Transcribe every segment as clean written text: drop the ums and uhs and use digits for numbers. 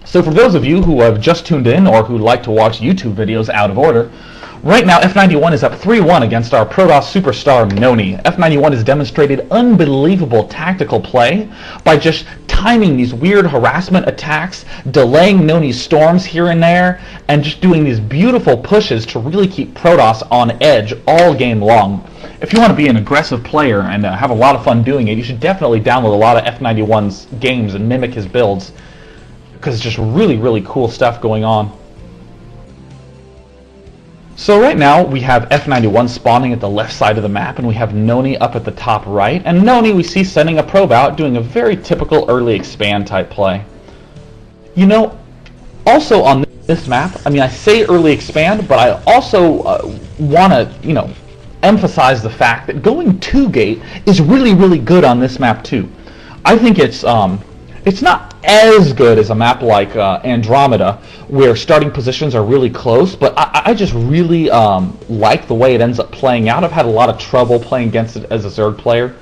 So for those of you who have just tuned in or who like to watch YouTube videos out of order, right now F91 is up 3-1 against our Protos superstar NonY. F91 has demonstrated unbelievable tactical play by just timing these weird harassment attacks, delaying NonY's storms here and there, and just doing these beautiful pushes to really keep Protos on edge all game long. If you want to be an aggressive player and have a lot of fun doing it, you should definitely download a lot of F91's games and mimic his builds, because it's just really cool stuff going on. So right now we have F91 spawning at the left side of the map, and we have NonY up at the top right, and NonY we see sending a probe out, doing a very typical early expand type play. You know, also on this map, I mean, I say early expand, but I also want to, you know, emphasize the fact that going 2-gate is really good on this map too. I think it's not as good as a map like Andromeda, where starting positions are really close, but I just really like the way it ends up playing out. I've had a lot of trouble playing against it as a Zerg player,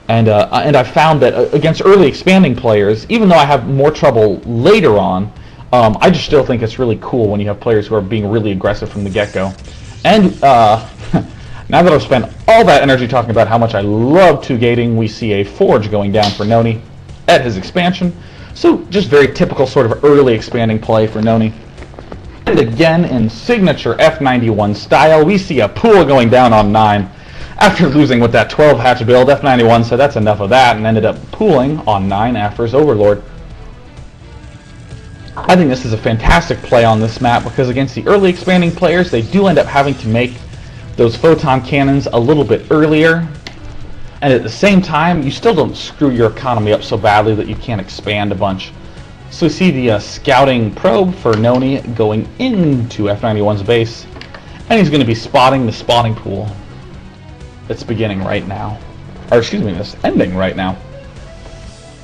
and I've found that against early expanding players, even though I have more trouble later on, I just still think it's really cool when you have players who are being really aggressive from the get-go. And now that I've spent all that energy talking about how much I love 2-gating, we see a Forge going down for NonY at his expansion. So just very typical sort of early expanding play for NonY. And again, in signature F91 style, we see a pool going down on 9. After losing with that 12 hatch build, F91 said that's enough of that and ended up pooling on 9 after his Overlord. I think this is a fantastic play on this map, because against the early expanding players, they do end up having to make those photon cannons a little bit earlier, and at the same time you still don't screw your economy up so badly that you can't expand a bunch. So we see the scouting probe for NonY going into F91's base, and he's going to be spotting the spawning pool that's beginning right now, or excuse me, that's ending right now.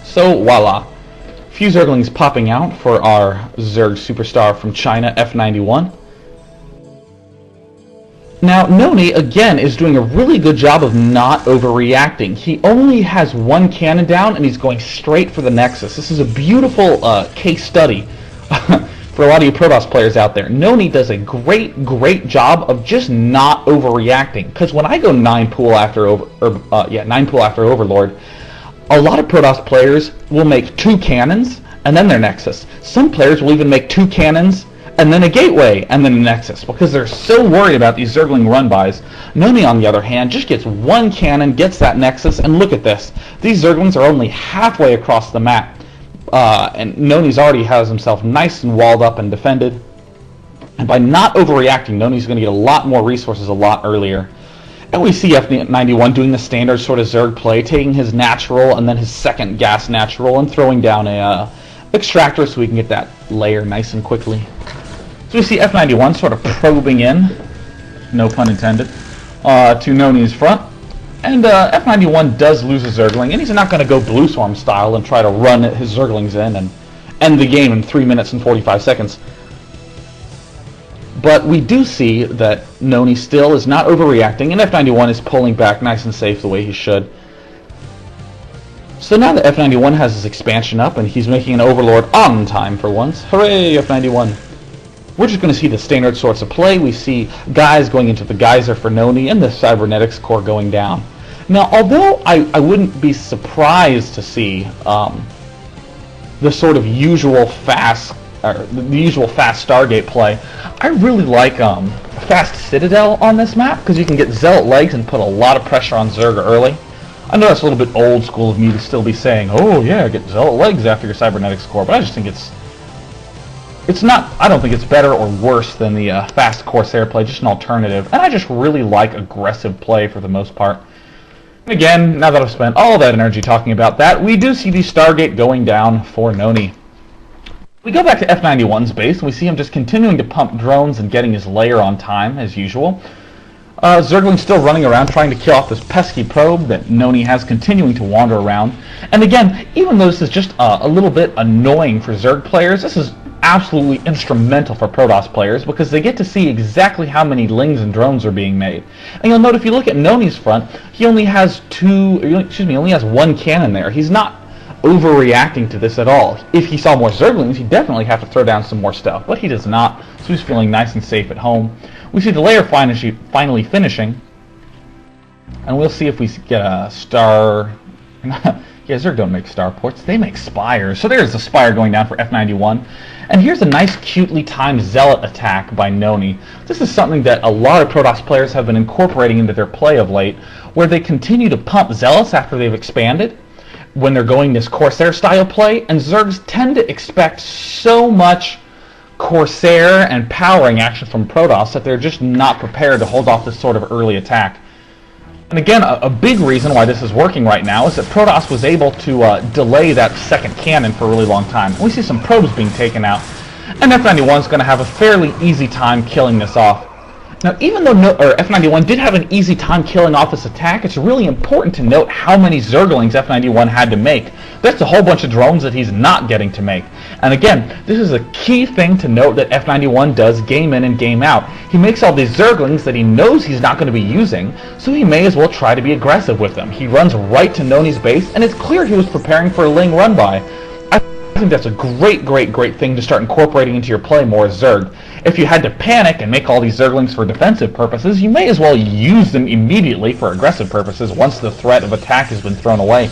So voila, few zerglings popping out for our Zerg superstar from China, F91. Now, NonY, again, is doing a really good job of not overreacting. He only has one cannon down, and he's going straight for the Nexus. This is a beautiful case study for a lot of you Protoss players out there. NonY does a great job of just not overreacting. Because when I go 9 pool after Overlord, a lot of Protoss players will make 2 cannons and then their Nexus. Some players will even make 2 cannons and then a gateway, and then a Nexus, because they're so worried about these Zergling run-bys. NonY, on the other hand, just gets 1 cannon, gets that Nexus, and look at this. These Zerglings are only halfway across the map, and NonY's already has himself nice and walled up and defended. And by not overreacting, NonY's going to get a lot more resources a lot earlier. And we see F91 doing the standard sort of Zerg play, taking his natural and then his second gas natural and throwing down a extractor so we can get that layer nice and quickly. So we see F91 sort of probing in, no pun intended, to NonY's front. And F91 does lose a Zergling, and he's not going to go Blue Swarm style and try to run his Zerglings in and end the game in 3 minutes and 45 seconds. But we do see that NonY still is not overreacting, and F91 is pulling back nice and safe the way he should. So now that F91 has his expansion up, and he's making an Overlord on time for once, hooray F91! We're just going to see the standard sorts of play. We see guys going into the Geyser for NonY and the Cybernetics core going down. Now, although I wouldn't be surprised to see the sort of usual fast Stargate play, I really like Fast Citadel on this map, because you can get Zealot legs and put a lot of pressure on Zerg early. I know that's a little bit old school of me to still be saying, oh yeah, get Zealot legs after your Cybernetics core, but I just think it's not, I don't think it's better or worse than the fast Corsair play, just an alternative. And I just really like aggressive play for the most part. And again, now that I've spent all that energy talking about that, we do see the Stargate going down for NonY. We go back to F91's base, and we see him just continuing to pump drones and getting his layer on time, as usual. Zergling's still running around trying to kill off this pesky probe that NonY has continuing to wander around. And again, even though this is just a little bit annoying for Zerg players, this is absolutely instrumental for Protoss players, because they get to see exactly how many lings and drones are being made. And you'll note if you look at NonY's front, he only has 1 cannon there. He's not overreacting to this at all. If he saw more zerglings, he'd definitely have to throw down some more stuff, but he does not, so he's feeling nice and safe at home. We see the layer finally finishing, and we'll see if we get a star. Yeah, Zerg don't make starports, they make spires. So there's the spire going down for F91. And here's a nice, cutely timed zealot attack by NonY. This is something that a lot of Protoss players have been incorporating into their play of late, where they continue to pump zealots after they've expanded, when they're going this Corsair style play, and Zergs tend to expect so much Corsair and powering action from Protoss that they're just not prepared to hold off this sort of early attack. And again, a big reason why this is working right now is that Protoss was able to delay that second cannon for a really long time. We see some probes being taken out, and F91 is going to have a fairly easy time killing this off. Now, even though F91 did have an easy time killing off this attack, it's really important to note how many zerglings F91 had to make. That's a whole bunch of drones that he's not getting to make. And again, this is a key thing to note that F91 does game in and game out. He makes all these zerglings that he knows he's not going to be using, so he may as well try to be aggressive with them. He runs right to NonY's base, and it's clear he was preparing for a Ling run-by. I think that's a great thing to start incorporating into your play more as Zerg. If you had to panic and make all these zerglings for defensive purposes, you may as well use them immediately for aggressive purposes once the threat of attack has been thrown away.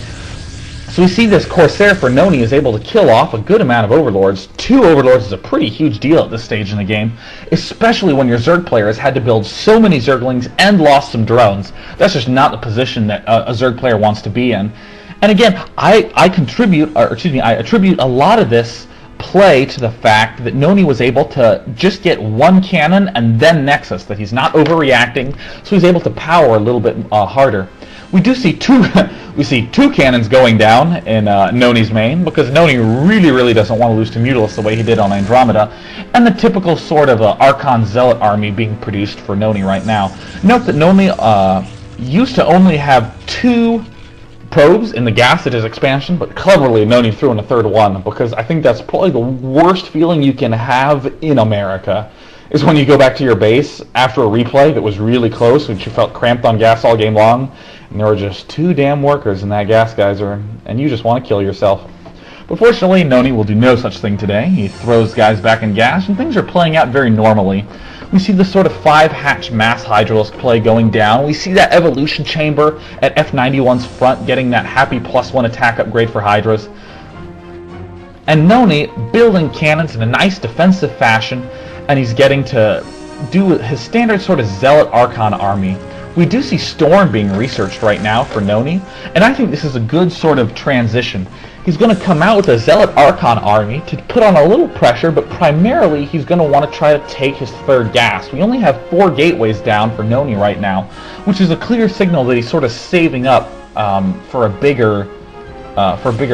So we see this Corsair for NonY is able to kill off a good amount of Overlords. 2 Overlords is a pretty huge deal at this stage in the game, especially when your Zerg player has had to build so many Zerglings and lost some drones. That's just not the position that a Zerg player wants to be in. And again, I attribute a lot of this play to the fact that NonY was able to just get one cannon and then Nexus, that he's not overreacting, so he's able to power a little bit harder. We do see two cannons going down in NonY's main, because NonY really doesn't want to lose to Mutalisk the way he did on Andromeda, and the typical sort of Archon Zealot army being produced for NonY right now. Note that NonY used to only have 2 probes in the gas at his expansion, but cleverly NonY threw in a third one, because I think that's probably the worst feeling you can have in America, is when you go back to your base after a replay that was really close and you felt cramped on gas all game long, and there were just 2 damn workers in that gas geyser, and you just want to kill yourself. But fortunately, NonY will do no such thing today. He throws guys back in gas, and things are playing out very normally. We see the sort of 5-hatch mass Hydralisk play going down. We see that evolution chamber at F91's front getting that happy +1 attack upgrade for Hydras. And NonY building cannons in a nice defensive fashion, and he's getting to do his standard sort of Zealot Archon army. We do see Storm being researched right now for NonY, and I think this is a good sort of transition. He's going to come out with a Zealot Archon army to put on a little pressure, but primarily he's going to want to try to take his 3rd gas. We only have 4 gateways down for NonY right now, which is a clear signal that he's sort of saving up for a bigger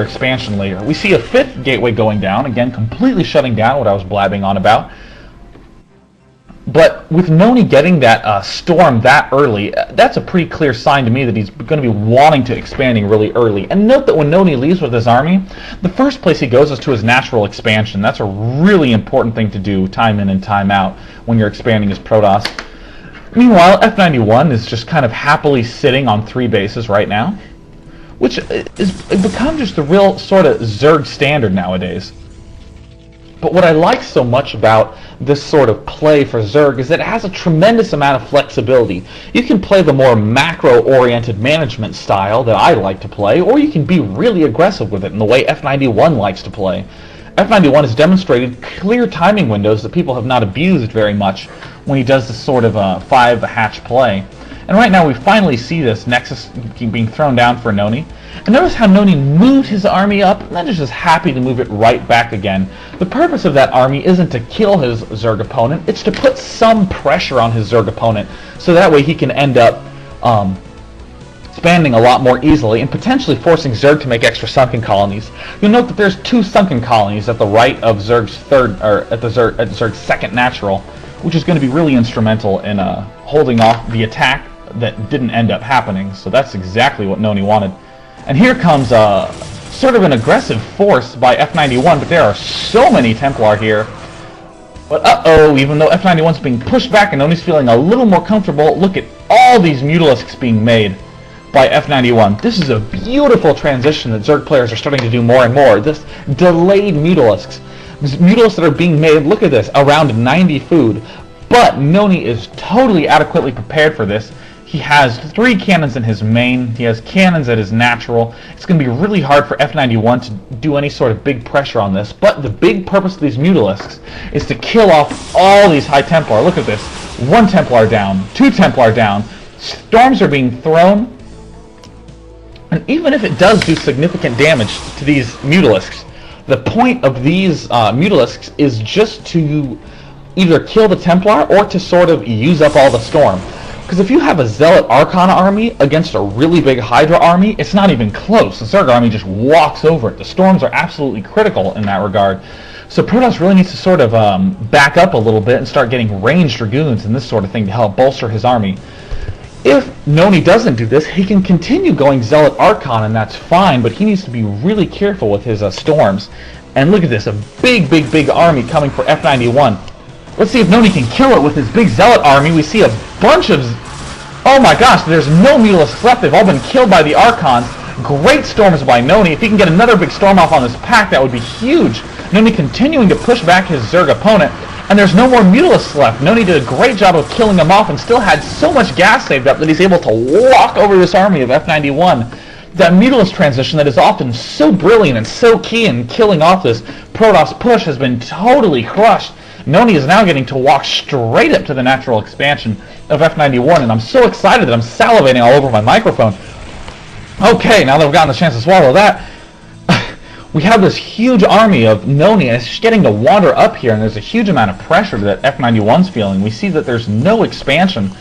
expansion later. We see a 5th gateway going down, again completely shutting down what I was blabbing on about. But with NonY getting that Storm that early, that's a pretty clear sign to me that he's going to be wanting to expanding really early. And note that when NonY leaves with his army, the first place he goes is to his natural expansion. That's a really important thing to do time in and time out when you're expanding as Protoss. Meanwhile, F91 is just kind of happily sitting on 3 bases right now, which is become just the real sort of Zerg standard nowadays. But what I like so much about this sort of play for Zerg is that it has a tremendous amount of flexibility. You can play the more macro-oriented management style that I like to play, or you can be really aggressive with it in the way F91 likes to play. F91 has demonstrated clear timing windows that people have not abused very much when he does this sort of 5-hatch play. And right now we finally see this Nexus being thrown down for NonY. And notice how NonY moved his army up, and then is just happy to move it right back again. The purpose of that army isn't to kill his Zerg opponent, it's to put some pressure on his Zerg opponent, so that way he can end up expanding a lot more easily and potentially forcing Zerg to make extra sunken colonies. You'll note that there's 2 sunken colonies at the right of Zerg's Zerg's 2nd natural, which is going to be really instrumental in holding off the attack that didn't end up happening. So that's exactly what NonY wanted. And here comes sort of an aggressive force by F91, but there are so many Templar here. But uh-oh, even though F91's being pushed back and NonY's feeling a little more comfortable, look at all these Mutalisks being made. by F91. This is a beautiful transition that Zerg players are starting to do more and more. This delayed Mutalisks. These Mutalisks that are being made, look at this, around 90 food. But NonY is totally adequately prepared for this. He has 3 cannons in his main. He has cannons at his natural. It's going to be really hard for F91 to do any sort of big pressure on this. But the big purpose of these Mutalisks is to kill off all these High Templar. Look at this. 1 Templar down. 2 Templar down. Storms are being thrown. And even if it does do significant damage to these Mutalisks, the point of these Mutalisks is just to either kill the Templar or to sort of use up all the storm. Because if you have a Zealot Archon army against a really big Hydra army, it's not even close. The Zerg army just walks over it. The storms are absolutely critical in that regard. So Protos really needs to sort of back up a little bit and start getting ranged Dragoons and this sort of thing to help bolster his army. If NonY doesn't do this, he can continue going Zealot Archon, and that's fine, but he needs to be really careful with his storms. And look at this, a big army coming for F91. Let's see if NonY can kill it with his big Zealot army. We see a bunch of... Oh my gosh, there's no Mutalisks left. They've all been killed by the Archons. Great storms by NonY. If he can get another big storm off on this pack, that would be huge. NonY continuing to push back his Zerg opponent. And there's no more Mutalisks left. NonY did a great job of killing them off and still had so much gas saved up that he's able to walk over this army of F91. That Mutalisk transition that is often so brilliant and so key in killing off this Protoss push has been totally crushed. NonY is now getting to walk straight up to the natural expansion of F91, and I'm so excited that I'm salivating all over my microphone. Okay, now that we've gotten the chance to swallow that, we have this huge army of NonY, and it's just getting to wander up here, and there's a huge amount of pressure that F91's feeling. We see that there's no expansion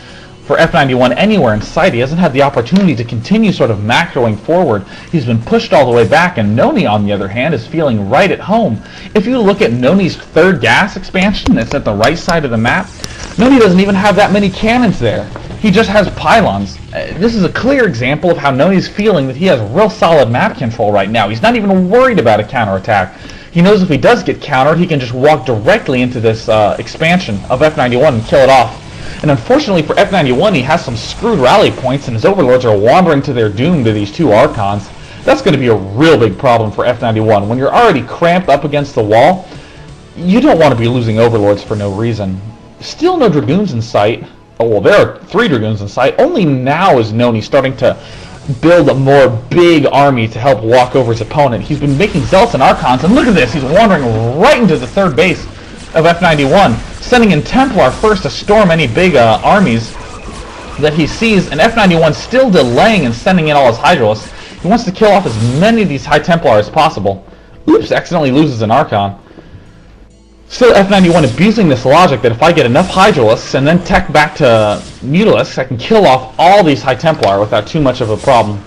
for F91 anywhere in sight. He hasn't had the opportunity to continue sort of macroing forward. He's been pushed all the way back, and NonY, on the other hand, is feeling right at home. If you look at NonY's 3rd gas expansion that's at the right side of the map, NonY doesn't even have that many cannons there. He just has pylons. This is a clear example of how NonY's feeling that he has real solid map control right now. He's not even worried about a counterattack. He knows if he does get countered, he can just walk directly into this expansion of F91 and kill it off. And unfortunately for F91, he has some screwed rally points, and his overlords are wandering to their doom to these 2 Archons. That's going to be a real big problem for F91. When you're already cramped up against the wall, you don't want to be losing overlords for no reason. Still no Dragoons in sight. Oh, well, there are 3 Dragoons in sight. Only now is NonY starting to build a more big army to help walk over his opponent. He's been making Zealots and Archons, and look at this, he's wandering right into the 3rd base of F91, sending in Templar first to storm any big armies that he sees, and F91 still delaying and sending in all his Hydralisks. He wants to kill off as many of these High Templar as possible. Oops, accidentally loses an Archon. Still, F91 abusing this logic that if I get enough Hydralisks and then tech back to Mutalisks, I can kill off all these High Templar without too much of a problem.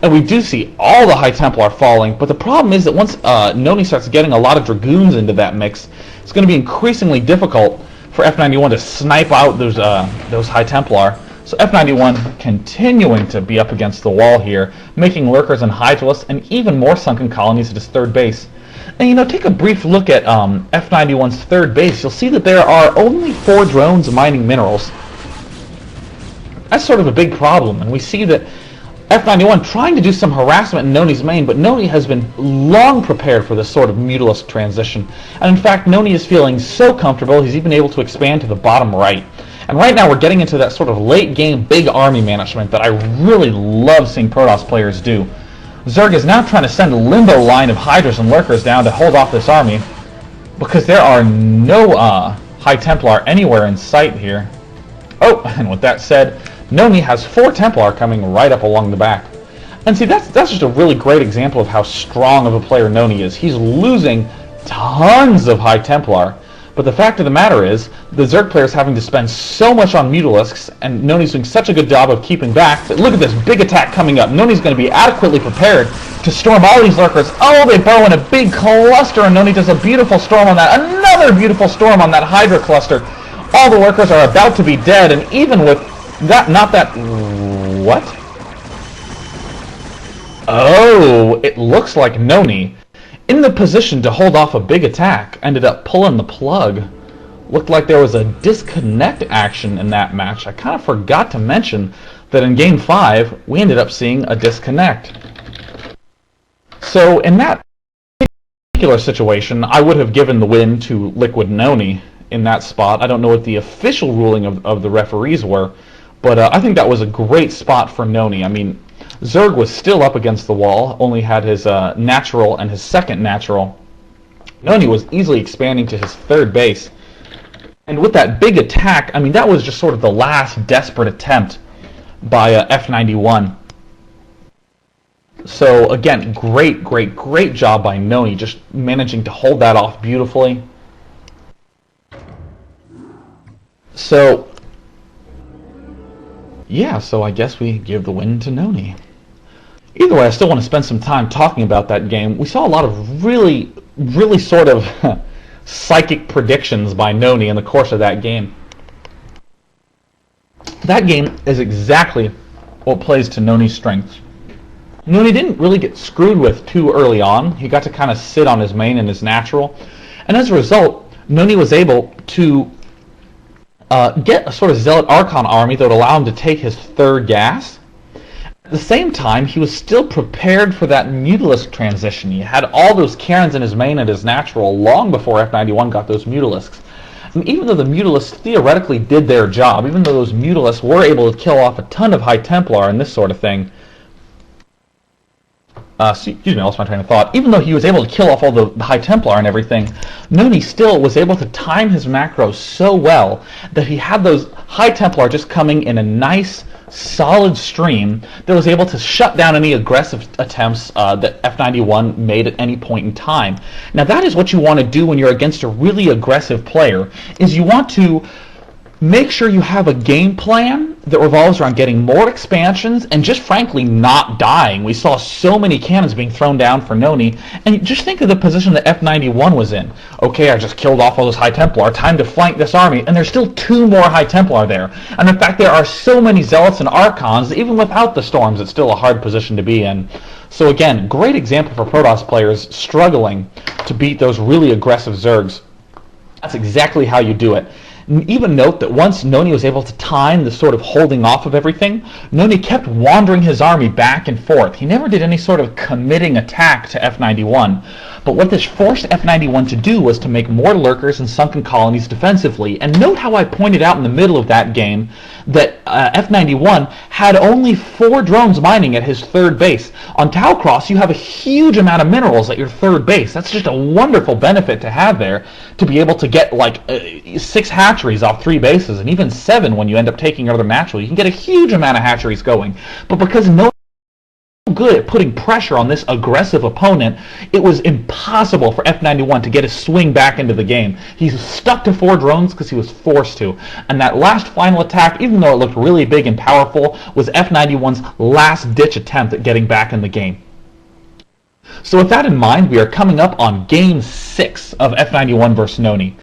And we do see all the High Templar falling, but the problem is that once NonY starts getting a lot of Dragoons into that mix, it's going to be increasingly difficult for F91 to snipe out those High Templar. So F91 continuing to be up against the wall here, making Lurkers and Hydralisks and even more sunken colonies at his 3rd base. And take a brief look at F91's 3rd base. You'll see that there are only 4 drones mining minerals. That's sort of a big problem, and we see that F91 trying to do some harassment in NonY's main, but NonY has been long prepared for this sort of Mutalisk transition. And in fact, NonY is feeling so comfortable, he's even able to expand to the bottom right. And right now we're getting into that sort of late game big army management that I really love seeing Protoss players do. Zerg is now trying to send a limbo line of Hydras and Lurkers down to hold off this army, because there are no High Templar anywhere in sight here. Oh, and with that said, NonY has 4 Templar coming right up along the back. And see, that's just a really great example of how strong of a player NonY is. He's losing tons of High Templar, but the fact of the matter is, the Zerg player's having to spend so much on Mutalisks, and NonY's doing such a good job of keeping back, that look at this big attack coming up. NonY's going to be adequately prepared to storm all these Lurkers. Oh, they burrow in a big cluster, and NonY does a beautiful storm on that. Another beautiful storm on that Hydra cluster. All the Lurkers are about to be dead, and even with that, not that... What? Oh, it looks like NonY, in the position to hold off a big attack, ended up pulling the plug. Looked like there was a disconnect action in that match. I kind of forgot to mention that in Game 5, we ended up seeing a disconnect. So in that particular situation, I would have given the win to Liquid NonY in that spot. I don't know what the official ruling of the referees were, but I think that was a great spot for NonY. I mean, Zerg was still up against the wall, only had his natural and his second natural. NonY was easily expanding to his third base. And with that big attack, I mean, that was just sort of the last desperate attempt by F91. So again, great job by NonY, just managing to hold that off beautifully. So yeah, so I guess we give the win to NonY. Either way, I still want to spend some time talking about that game. We saw a lot of really sort of psychic predictions by NonY in the course of that game. That game is exactly what plays to NonY's strengths. NonY didn't really get screwed with too early on. He got to kind of sit on his main and his natural. And as a result, NonY was able to get a sort of Zealot Archon army that would allow him to take his third gas. At the same time, he was still prepared for that Mutalisk transition. He had all those Karens in his main and his natural long before F91 got those Mutalisks. And even though the Mutalisks theoretically did their job, even though those Mutalisks were able to kill off a ton of High Templar and this sort of thing, excuse me, I lost my train of thought. Even though he was able to kill off all the High Templar and everything, NonY still was able to time his macros so well that he had those High Templar just coming in a nice, solid stream that was able to shut down any aggressive attempts that F91 made at any point in time. Now that is what you want to do when you're against a really aggressive player, is you want to make sure you have a game plan that revolves around getting more expansions and just frankly not dying. We saw so many cannons being thrown down for NonY, and just think of the position that F91 was in. Okay, I just killed off all those High Templar, time to flank this army, and there's still 2 more High Templar there. And in fact, there are so many Zealots and Archons that even without the Storms, it's still a hard position to be in. So again, great example for Protoss players struggling to beat those really aggressive Zergs. That's exactly how you do it. Even note that once NonY was able to time the sort of holding off of everything, NonY kept wandering his army back and forth. He never did any sort of committing attack to F91. But what this forced F91 to do was to make more lurkers and sunken colonies defensively. And note how I pointed out in the middle of that game that F91 had only 4 drones mining at his third base. On Taucross, you have a huge amount of minerals at your third base. That's just a wonderful benefit to have there, to be able to get like 6 hatcheries off 3 bases, and even 7 when you end up taking your other natural. You can get a huge amount of hatcheries going. But because no good at putting pressure on this aggressive opponent, it was impossible for F91 to get his swing back into the game. He's stuck to 4 drones because he was forced to. And that last final attack, even though it looked really big and powerful, was F91's last-ditch attempt at getting back in the game. So with that in mind, we are coming up on Game 6 of F91 vs. NonY.